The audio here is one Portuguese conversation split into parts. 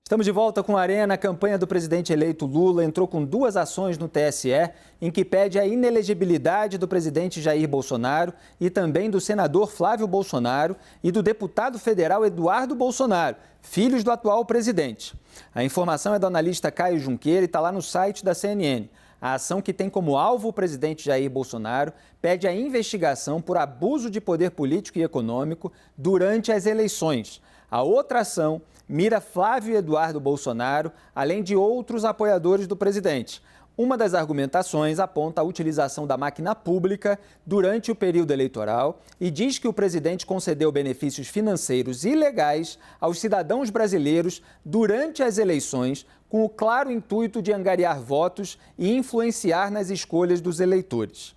Estamos de volta com a Arena. A campanha do presidente eleito Lula entrou com 2 ações no TSE, em que pede a inelegibilidade do presidente Jair Bolsonaro e também do senador Flávio Bolsonaro e do deputado federal Eduardo Bolsonaro, filhos do atual presidente. A informação é do analista Caio Junqueira e está lá no site da CNN. A ação, que tem como alvo o presidente Jair Bolsonaro, pede a investigação por abuso de poder político e econômico durante as eleições. A outra ação mira Flávio e Eduardo Bolsonaro, além de outros apoiadores do presidente. Uma das argumentações aponta a utilização da máquina pública durante o período eleitoral e diz que o presidente concedeu benefícios financeiros ilegais aos cidadãos brasileiros durante as eleições, com o claro intuito de angariar votos e influenciar nas escolhas dos eleitores.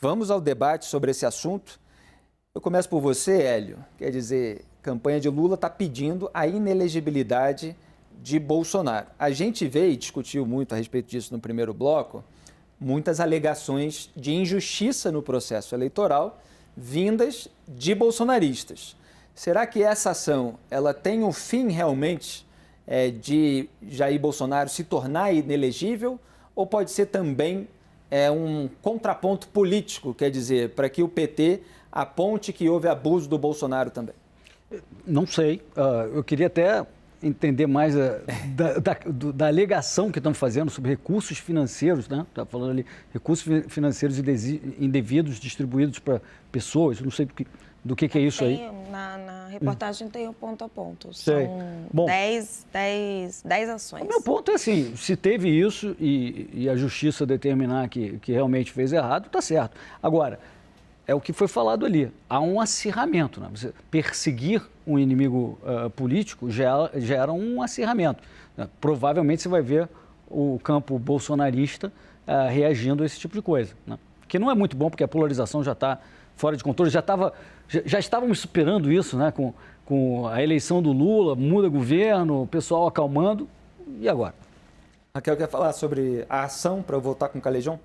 Vamos ao debate sobre esse assunto. Eu começo por você, Hélio. Quer dizer, a campanha de Lula está pedindo a inelegibilidade de Bolsonaro. A gente veio e discutiu muito a respeito disso no primeiro bloco, muitas alegações de injustiça no processo eleitoral vindas de bolsonaristas. Será que essa ação ela tem um fim realmente de Jair Bolsonaro se tornar inelegível, ou pode ser também um contraponto político, quer dizer, para que o PT aponte que houve abuso do Bolsonaro também? Não sei. Eu queria até entender mais da alegação que estão fazendo sobre recursos financeiros, né? Está falando ali, recursos financeiros indevidos distribuídos para pessoas. Não sei do que é isso aí. Na reportagem tem o ponto a ponto. Sei. São 10 ações. O meu ponto é assim, se teve isso e a justiça determinar que realmente fez errado, está certo. Agora, é o que foi falado ali, há um acirramento, né? Você perseguir um inimigo político gera um acirramento, né? Provavelmente você vai ver o campo bolsonarista reagindo a esse tipo de coisa, né? Que não é muito bom, porque a polarização já está fora de controle, já estávamos superando isso, né? Com a eleição do Lula, muda governo, o pessoal acalmando, e agora? Raquel, quer falar sobre a ação para voltar com o Calejão?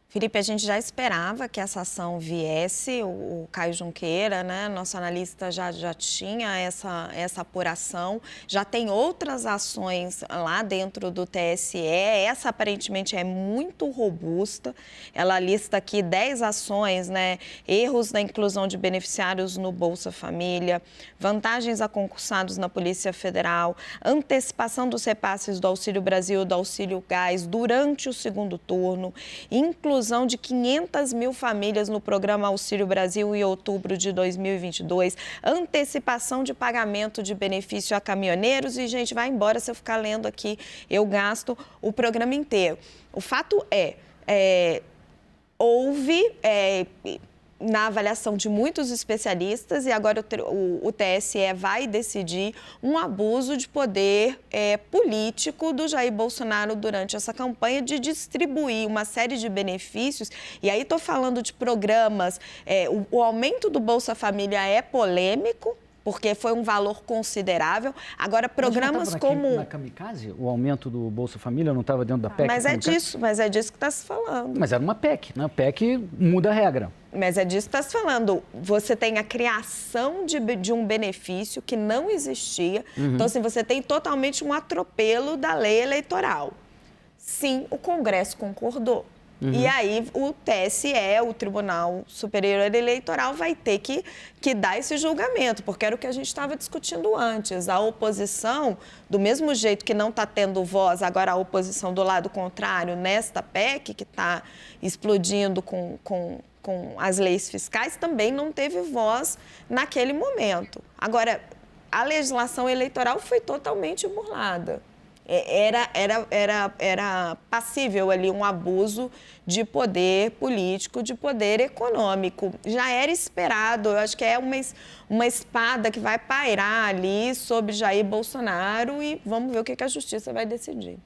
Felipe, a gente já esperava que essa ação viesse, o Caio Junqueira, né, nosso analista já tinha essa apuração, já tem outras ações lá dentro do TSE, essa aparentemente é muito robusta, ela lista aqui 10 ações, né, erros na inclusão de beneficiários no Bolsa Família, vantagens a concursados na Polícia Federal, antecipação dos repasses do Auxílio Brasil e do Auxílio Gás durante o segundo turno, inclusão de 500 mil famílias no programa Auxílio Brasil em outubro de 2022, antecipação de pagamento de benefício a caminhoneiros e, gente, vai embora se eu ficar lendo aqui, eu gasto o programa inteiro. O fato houve na avaliação de muitos especialistas, e agora o TSE vai decidir um abuso de poder político do Jair Bolsonaro durante essa campanha de distribuir uma série de benefícios. E aí estou falando de programas, o aumento do Bolsa Família é polêmico, porque foi um valor considerável. Agora, programas como... Na Kamikaze, o aumento do Bolsa Família não estava dentro da PEC? Mas é disso que está se falando. Mas era uma PEC, né? A PEC muda a regra. Mas é disso que está se falando. Você tem a criação de um benefício que não existia. Então, assim, você tem totalmente um atropelo da lei eleitoral. Sim, o Congresso concordou. E aí o TSE, o Tribunal Superior Eleitoral, vai ter que dar esse julgamento, porque era o que a gente estava discutindo antes. A oposição, do mesmo jeito que não está tendo voz, agora a oposição do lado contrário nesta PEC, que está explodindo com as leis fiscais, também não teve voz naquele momento. Agora, a legislação eleitoral foi totalmente burlada. Era passível ali um abuso de poder político, de poder econômico. Já era esperado, eu acho que é uma espada que vai pairar ali sobre Jair Bolsonaro e vamos ver o que a justiça vai decidir.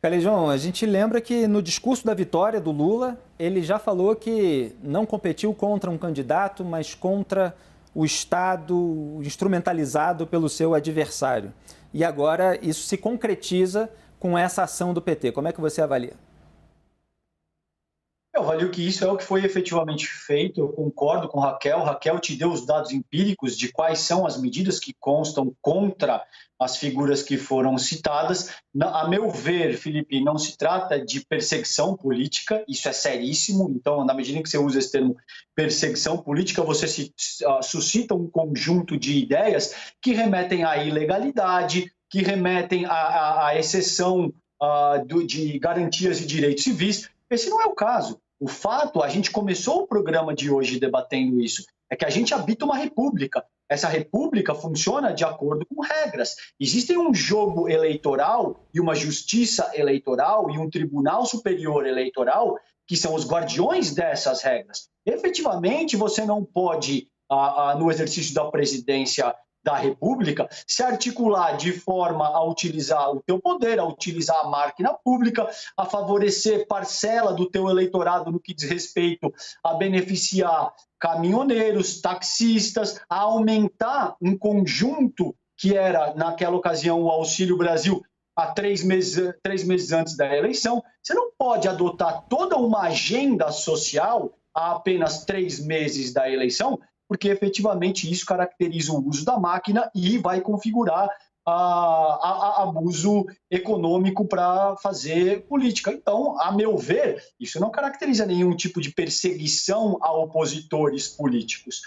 Calejão, a gente lembra que no discurso da vitória do Lula, ele já falou que não competiu contra um candidato, mas contra o Estado instrumentalizado pelo seu adversário. E agora isso se concretiza com essa ação do PT. Como é que você avalia? avalio que isso é o que foi efetivamente feito. Eu concordo com Raquel. Raquel te deu os dados empíricos de quais são as medidas que constam contra as figuras que foram citadas. A meu ver, Felipe, não se trata de perseguição política, isso é seríssimo. Então, na medida em que você usa esse termo perseguição política, você suscita um conjunto de ideias que remetem à ilegalidade, que remetem à exceção de garantias e direitos civis. Esse não é o caso. O fato, a gente começou o programa de hoje debatendo isso, é que a gente habita uma república. Essa república funciona de acordo com regras. Existe um jogo eleitoral e uma justiça eleitoral e um tribunal superior eleitoral que são os guardiões dessas regras. Efetivamente, você não pode, no exercício da presidência da República, se articular de forma a utilizar o teu poder, a utilizar a máquina pública, a favorecer parcela do teu eleitorado no que diz respeito a beneficiar caminhoneiros, taxistas, a aumentar um conjunto que era, naquela ocasião, o Auxílio Brasil, há 3 meses antes da eleição. Você não pode adotar toda uma agenda social há apenas 3 meses da eleição, porque efetivamente isso caracteriza o uso da máquina e vai configurar abuso econômico para fazer política. Então, a meu ver, isso não caracteriza nenhum tipo de perseguição a opositores políticos.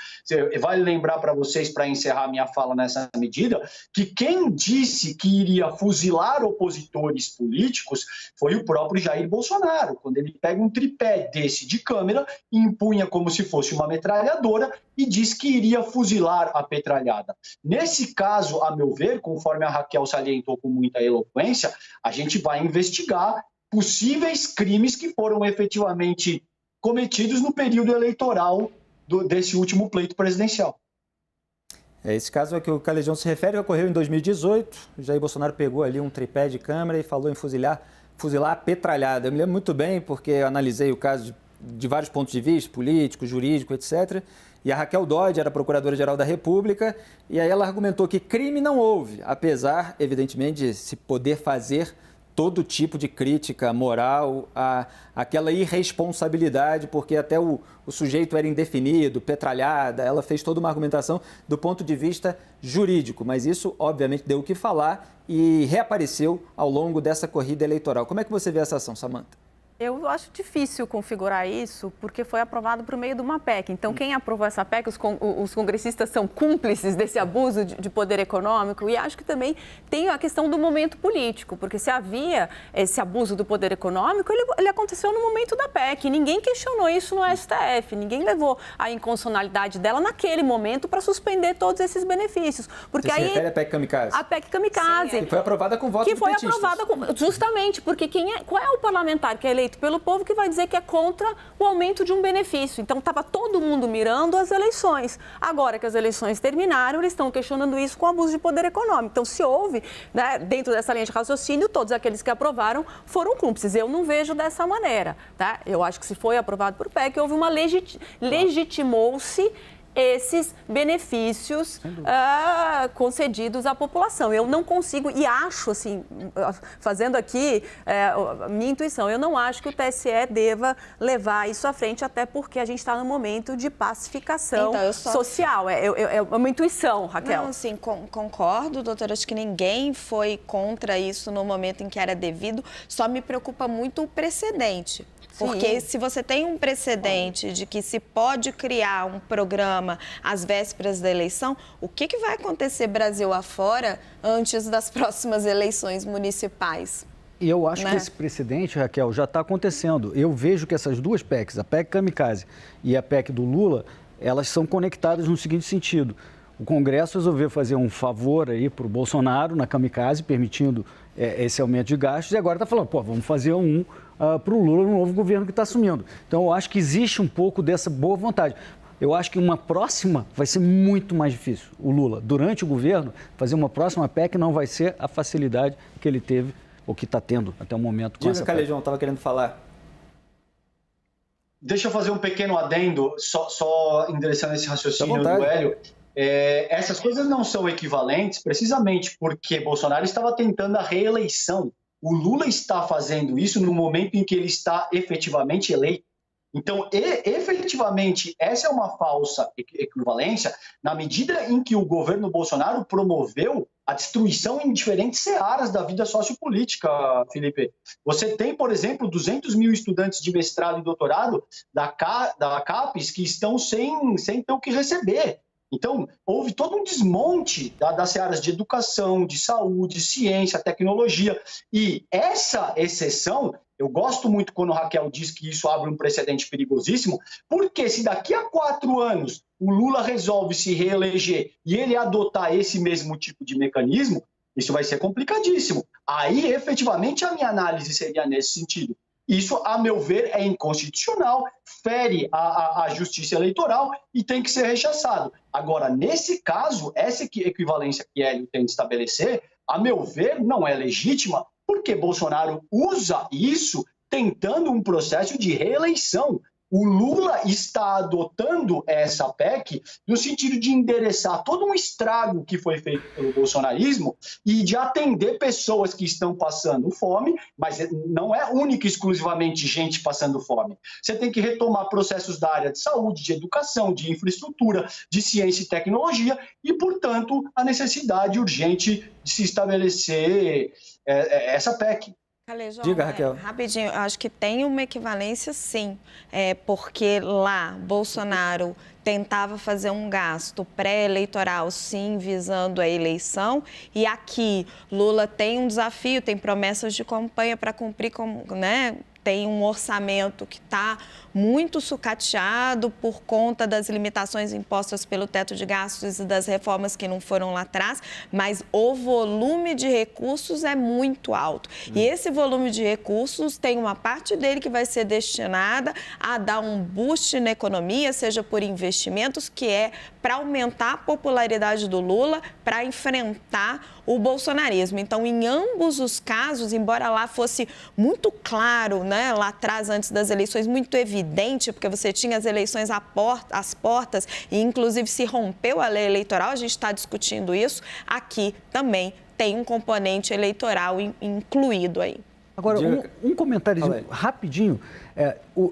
Vale lembrar para vocês, para encerrar minha fala nessa medida, que quem disse que iria fuzilar opositores políticos foi o próprio Jair Bolsonaro, quando ele pega um tripé desse de câmera e empunha como se fosse uma metralhadora e diz que iria fuzilar a petralhada. Nesse caso, a meu ver, conforme a Raquel salientou com muita eloquência, a gente vai investigar possíveis crimes que foram efetivamente cometidos no período eleitoral desse último pleito presidencial. Esse caso a que o Calejão se refere ocorreu em 2018. O Jair Bolsonaro pegou ali um tripé de câmera e falou em fuzilar a petralhada. Eu me lembro muito bem, porque eu analisei o caso de vários pontos de vista, político, jurídico, etc. E a Raquel Dodge era procuradora-geral da República, e aí ela argumentou que crime não houve, apesar, evidentemente, de se poder fazer todo tipo de crítica moral àquela irresponsabilidade, porque até o sujeito era indefinido, petralhada, ela fez toda uma argumentação do ponto de vista jurídico, mas isso, obviamente, deu o que falar e reapareceu ao longo dessa corrida eleitoral. Como é que você vê essa ação, Samantha? Eu acho difícil configurar isso, porque foi aprovado por meio de uma PEC. Então, quem aprovou essa PEC, os congressistas são cúmplices desse abuso de poder econômico. E acho que também tem a questão do momento político, porque se havia esse abuso do poder econômico, ele aconteceu no momento da PEC. Ninguém questionou isso no STF, ninguém levou a inconstitucionalidade dela naquele momento para suspender todos esses benefícios. Porque Você se refere à PEC Kamikaze? A PEC Kamikaze. Sim, que foi aprovada com votos dos petistas. Que foi aprovada justamente, porque qual é o parlamentar que é eleito pelo povo que vai dizer que é contra o aumento de um benefício? Então, estava todo mundo mirando as eleições. Agora que as eleições terminaram, eles estão questionando isso com abuso de poder econômico. Então, se houve, né, dentro dessa linha de raciocínio, todos aqueles que aprovaram foram cúmplices. Eu não vejo dessa maneira, tá? Eu acho que se foi aprovado por PEC, houve uma legitimou-se esses benefícios concedidos à população. Eu não consigo, e acho, assim, fazendo aqui minha intuição, eu não acho que o TSE deva levar isso à frente, até porque a gente está num momento de pacificação social. É uma intuição, Raquel. Não, sim, concordo, doutora, acho que ninguém foi contra isso no momento em que era devido, só me preocupa muito o precedente. Porque se você tem um precedente de que se pode criar um programa às vésperas da eleição, o que vai acontecer Brasil afora antes das próximas eleições municipais? E eu acho que esse precedente, Raquel, já está acontecendo. Eu vejo que essas duas PECs, a PEC Kamikaze e a PEC do Lula, elas são conectadas no seguinte sentido. O Congresso resolveu fazer um favor aí para o Bolsonaro na Kamikaze, permitindo esse aumento de gastos, e agora está falando, vamos fazer para o Lula no novo governo que está assumindo. Então, eu acho que existe um pouco dessa boa vontade. Eu acho que uma próxima vai ser muito mais difícil. O Lula, durante o governo, fazer uma próxima PEC não vai ser a facilidade que ele teve, ou que está tendo até o momento. Diga, Calejão, estava querendo falar. Deixa eu fazer um pequeno adendo, só endereçando esse raciocínio do Hélio. Essas coisas não são equivalentes precisamente porque Bolsonaro estava tentando a reeleição. O Lula está fazendo isso no momento em que ele está efetivamente eleito. Então, efetivamente, essa é uma falsa equivalência na medida em que o governo Bolsonaro promoveu a destruição em diferentes searas da vida sociopolítica, Felipe. Você tem, por exemplo, 200 mil estudantes de mestrado e doutorado da CAPES que estão sem ter o que receber. Então, houve todo um desmonte das searas de educação, de saúde, ciência, tecnologia. E essa exceção, eu gosto muito quando Raquel diz que isso abre um precedente perigosíssimo, porque se daqui a 4 anos o Lula resolve se reeleger e ele adotar esse mesmo tipo de mecanismo, isso vai ser complicadíssimo. Aí, efetivamente, a minha análise seria nesse sentido. Isso, a meu ver, é inconstitucional, fere a justiça eleitoral e tem que ser rechaçado. Agora, nesse caso, essa equivalência que Hélio tem de estabelecer, a meu ver, não é legítima, porque Bolsonaro usa isso tentando um processo de reeleição. O Lula está adotando essa PEC no sentido de endereçar todo um estrago que foi feito pelo bolsonarismo e de atender pessoas que estão passando fome, mas não é única e exclusivamente gente passando fome. Você tem que retomar processos da área de saúde, de educação, de infraestrutura, de ciência e tecnologia e, portanto, a necessidade urgente de se estabelecer essa PEC. Calejão, Diga, Raquel. Rapidinho, eu acho que tem uma equivalência, sim, porque lá Bolsonaro tentava fazer um gasto pré-eleitoral, sim, visando a eleição, e aqui Lula tem um desafio, tem promessas de campanha para cumprir, né? Tem um orçamento que está muito sucateado por conta das limitações impostas pelo teto de gastos e das reformas que não foram lá atrás, mas o volume de recursos é muito alto. E esse volume de recursos tem uma parte dele que vai ser destinada a dar um boost na economia, seja por investimentos, que é para aumentar a popularidade do Lula, para enfrentar o bolsonarismo. Então, em ambos os casos, embora lá fosse muito claro, né, lá atrás, antes das eleições, muito evidente, porque você tinha as eleições às portas e, inclusive, se rompeu a lei eleitoral, a gente está discutindo isso, aqui também tem um componente eleitoral incluído aí. Agora, um comentário rapidinho.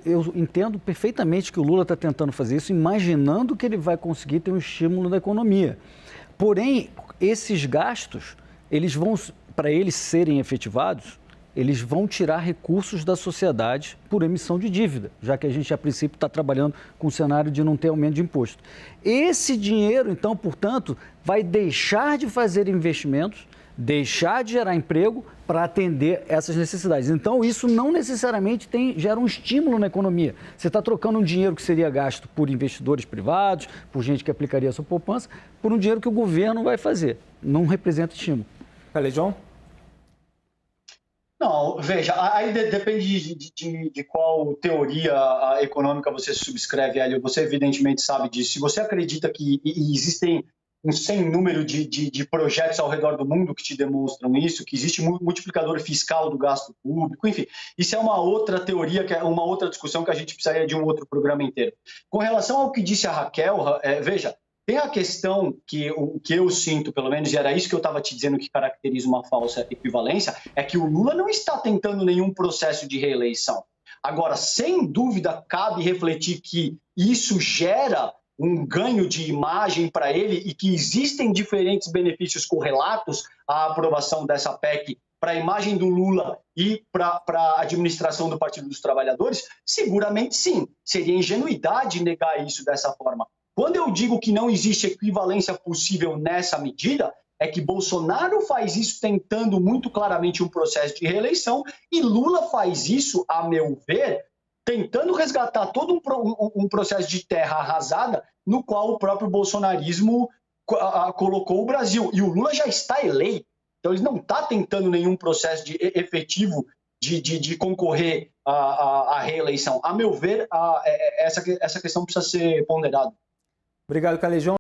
Eu entendo perfeitamente que o Lula está tentando fazer isso, imaginando que ele vai conseguir ter um estímulo da economia. Porém, esses gastos, para eles serem efetivados, eles vão tirar recursos da sociedade por emissão de dívida, já que a gente, a princípio, está trabalhando com o cenário de não ter aumento de imposto. Esse dinheiro, então, portanto, vai deixar de fazer investimentos, deixar de gerar emprego para atender essas necessidades. Então, isso não necessariamente gera um estímulo na economia. Você está trocando um dinheiro que seria gasto por investidores privados, por gente que aplicaria a sua poupança, por um dinheiro que o governo vai fazer. Não representa estímulo. Calejão? Não, veja, aí depende de qual teoria econômica você subscreve, Hélio. Você evidentemente sabe disso. Se você acredita que existem um sem número de projetos ao redor do mundo que te demonstram isso, que existe multiplicador fiscal do gasto público, enfim, isso é uma outra teoria, que é uma outra discussão que a gente precisaria de um outro programa inteiro. Com relação ao que disse a Raquel, veja, tem a questão que o que eu sinto, pelo menos, e era isso que eu estava te dizendo que caracteriza uma falsa equivalência, é que o Lula não está tentando nenhum processo de reeleição. Agora, sem dúvida, cabe refletir que isso gera um ganho de imagem para ele e que existem diferentes benefícios correlatos à aprovação dessa PEC para a imagem do Lula e para a administração do Partido dos Trabalhadores, seguramente sim. Seria ingenuidade negar isso dessa forma. Quando eu digo que não existe equivalência possível nessa medida, é que Bolsonaro faz isso tentando muito claramente um processo de reeleição e Lula faz isso, a meu ver, tentando resgatar todo um processo de terra arrasada no qual o próprio bolsonarismo colocou o Brasil. E o Lula já está eleito, então ele não está tentando nenhum processo efetivo de concorrer à reeleição. A meu ver, essa questão precisa ser ponderada. Obrigado, Calejão.